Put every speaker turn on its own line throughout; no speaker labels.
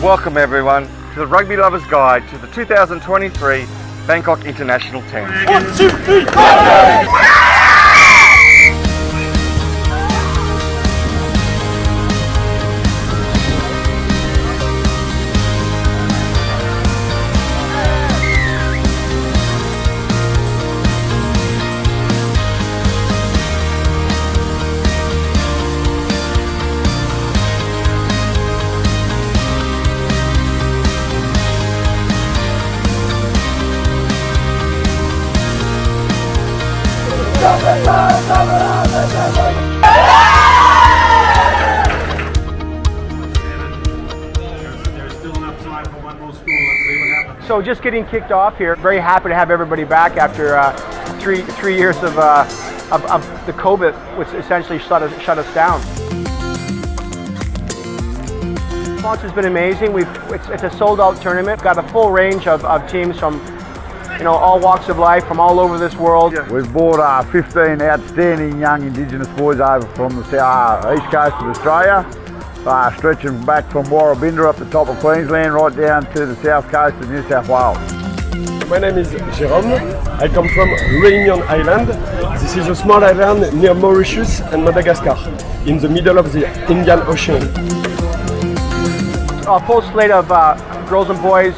welcome everyone to the Rugby Lovers Guide to the 2023 Bangkok International 10.
1, 2, 3, 4!
So just getting kicked off here. Very happy to have everybody back after three years of the COVID, which essentially shut us down. The response has been amazing. It's a sold-out tournament. Got a full range of teams from all walks of life, from all over this world.
We've brought 15 outstanding young Indigenous boys over from the east coast of Australia, stretching back from Warrabinda up the top of Queensland right down to the south coast of New South Wales.
My name is Jérôme. I come from Réunion Island. This is a small island near Mauritius and Madagascar, in the middle of the Indian Ocean.
A full slate of girls and boys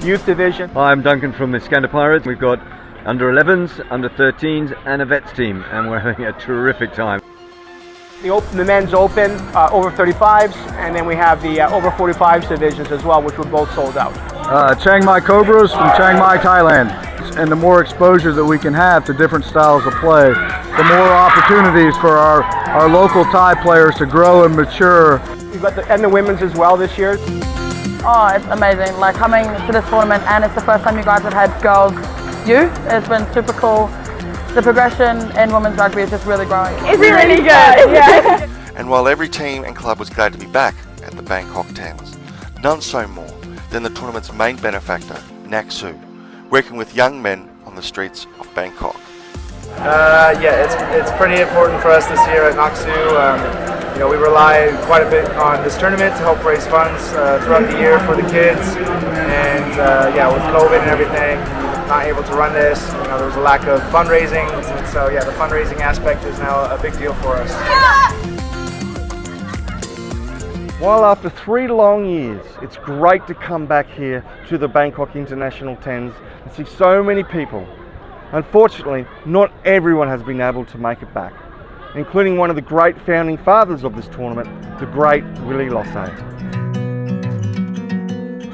youth division.
Hi, I'm Duncan from the Iskander Pirates. We've got under 11s, under 13s and a vets team, and we're having a terrific time.
The men's open, over 35s, and then we have the over 45s divisions as well, which were both sold out.
Chiang Mai Cobras from Chiang Mai, Thailand. And the more exposure that we can have to different styles of play, the more opportunities for our local Thai players to grow and mature.
We've got the women's as well this year.
Oh, it's amazing. Like coming to this tournament, and it's the first time you guys have had girls youth. It's been super cool. The progression in women's rugby is just really growing.
It's really good, yeah.
And while every team and club was glad to be back at the Bangkok 10s, none so more than the tournament's main benefactor, Naksu, working with young men on the streets of Bangkok.
It's pretty important for us this year at Naksu. We rely quite a bit on this tournament to help raise funds throughout the year for the kids. And with COVID and everything, not able to run this, there was a lack of fundraising. So the fundraising aspect is now a big deal for us.
While after 3 long years, it's great to come back here to the Bangkok International 10s and see so many people. Unfortunately, not everyone has been able to make it back, including one of the great founding fathers of this tournament, the great Willie Los'e.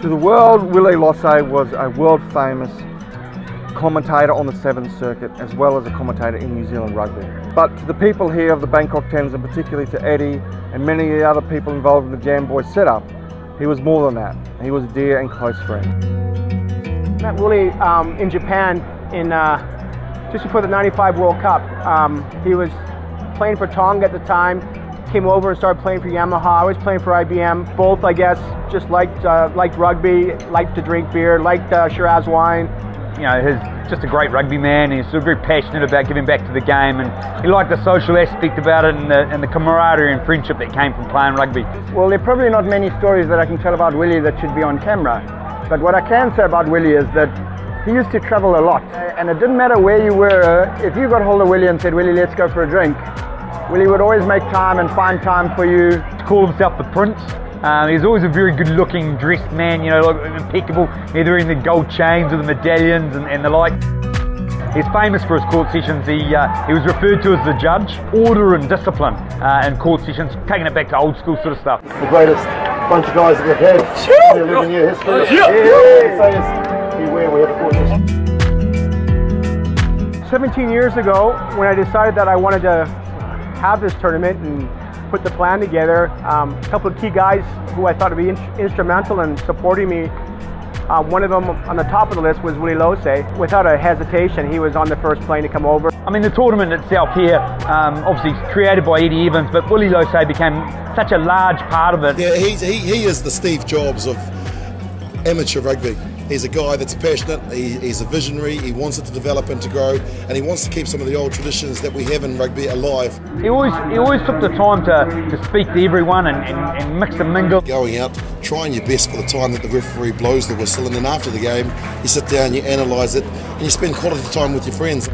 To the world, Willie Los'e was a world famous commentator on the 7th Circuit, as well as a commentator in New Zealand rugby. But to the people here of the Bangkok 10s, and particularly to Eddie and many of the other people involved in the Jam Boys setup, he was more than that. He was a dear and close friend.
Met Willie in Japan in just before the '95 World Cup. He was playing for Tonga at the time, came over and started playing for Yamaha. I was playing for IBM. Both, I guess, just liked rugby, liked to drink beer, liked Shiraz wine.
He's just a great rugby man. He's very passionate about giving back to the game, and he liked the social aspect about it and the camaraderie and friendship that came from playing rugby.
Well, there are probably not many stories that I can tell about Willie that should be on camera. But what I can say about Willie is that he used to travel a lot. And it didn't matter where you were. If you got hold of Willie and said, "Willie, let's go for a drink," Willie would always make time and find time for you.
He called himself the Prince. He's always a very good-looking, dressed man, impeccable, either in the gold chains or the medallions and the like. He's famous for his court sessions. He was referred to as the judge. Order and discipline in court sessions, taking it back to old school sort of stuff.
The greatest bunch of guys that we've had in the 11-year history. Beware, we have a court session.
17 years ago, when I decided that I wanted to have this tournament and put the plan together, a couple of key guys who I thought would be instrumental in supporting me. One of them on the top of the list was Willie Los'e. Without a hesitation, he was on the first plane to come over.
I mean, the tournament itself here, obviously created by Eddie Evans, but Willie Los'e became such a large part of it.
Yeah, he is the Steve Jobs of amateur rugby. He's a guy that's passionate, he's a visionary, he wants it to develop and to grow, and he wants to keep some of the old traditions that we have in rugby alive.
He always took the time to speak to everyone and mix and mingle.
Going out, trying your best for the time that the referee blows the whistle, and then after the game, you sit down, you analyse it, and you spend quality time with your friends.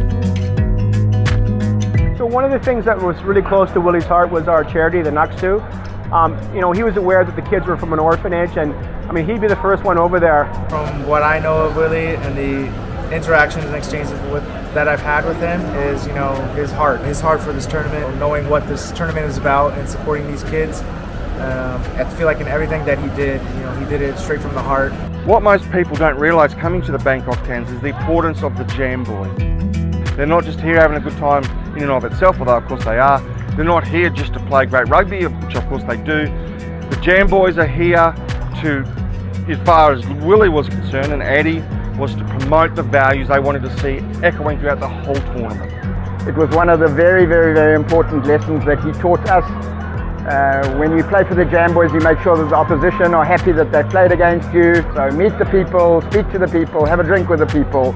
So one of the things that was really close to Willie's heart was our charity, the Naksu. You know, he was aware that the kids were from an orphanage, and I mean, he'd be the first one over there.
From what I know of Willie and the interactions and exchanges that I've had with him is, you know, his heart for this tournament, knowing what this tournament is about and supporting these kids. I feel like in everything that he did, you know, he did it straight from the heart.
What most people don't realise coming to the Bangkok Tens is the importance of the Jam Boys. They're not just here having a good time in and of itself, although of course they are. They're not here just to play great rugby, which of course they do. The Jam Boys are here to, as far as Willie was concerned and Eddie, was to promote the values they wanted to see echoing throughout the whole tournament.
It was one of the very, very, very important lessons that he taught us. When you play for the Jam Boys, you make sure that the opposition are happy that they played against you. So meet the people, speak to the people, have a drink with the people.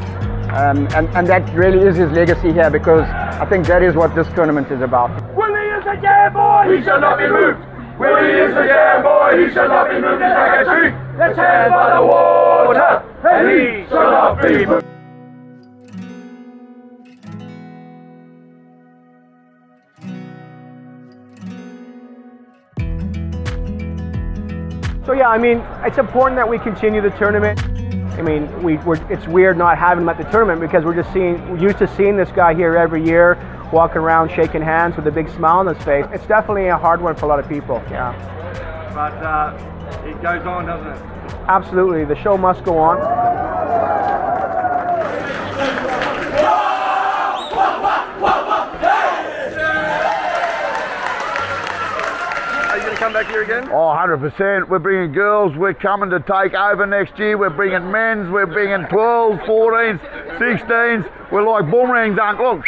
And that really is his legacy here, because I think that is what this tournament is about.
Willie is a Jam Boy, he shall not be moved. Willie is a Jam Boy, he shall not be moved. It's like a tree that's held by the water, and he shall not be moved.
So yeah, I mean, it's important that we continue the tournament. I mean, it's weird not having him at the tournament because we're used to seeing this guy here every year, walking around shaking hands with a big smile on his face. It's definitely a hard one for a lot of people. Yeah.
But it goes on, doesn't it?
Absolutely, the show must go on.
Are you going to come back here again?
Oh, 100%. We're bringing girls. We're coming to take over next year. We're bringing men's. We're bringing 12s, 14s, 16s. We're like boomerangs, Uncle.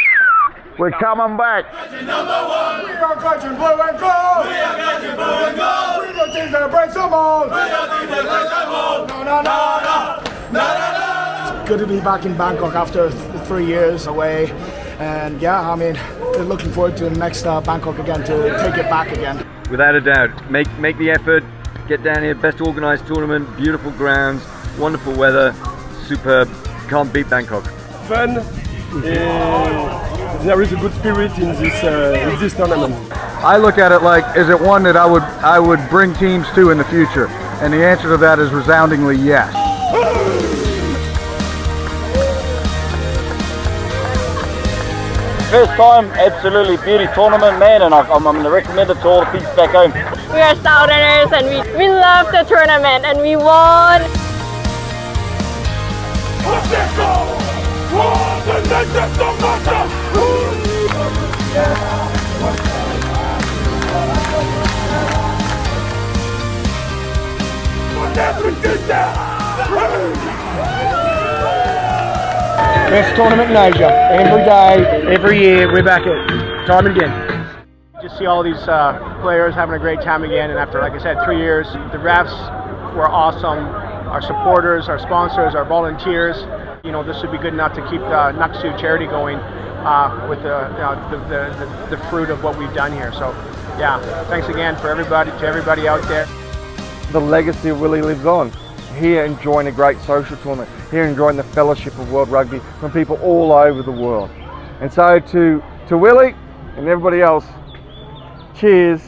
We're coming back.
We are Gudgeon Blue and Gold. We are Gudgeon Blue and Gold. We're the team that breaks them all. We're the team that breaks them all. No, no, no, no, no, no, no. It's good to be back in Bangkok after 3 years away. And yeah, I mean, we're looking forward to the next Bangkok again, to take it back again.
Without a doubt, make the effort, get down here, best organised tournament, beautiful grounds, wonderful weather, superb, can't beat Bangkok.
Fun, there is a good spirit in this tournament.
I look at it like, is it one that I would bring teams to in the future? And the answer to that is resoundingly yes.
First time, absolutely beauty tournament, man, and I'm going to recommend it to all the people back home.
We are Southerners and we love the tournament and we won.
Best tournament in Asia. Every day, every year, we're back at time and again. Just see all these players having a great time again, and after, like I said, 3 years, the refs were awesome. Our supporters, our sponsors, our volunteers. You know, this would be good enough to keep the Naksu charity going with the fruit of what we've done here. So, yeah, thanks again to everybody out there.
The legacy of Willie lives on. Here enjoying a great social tournament, here enjoying the fellowship of World Rugby from people all over the world. And so to Willie and everybody else, cheers.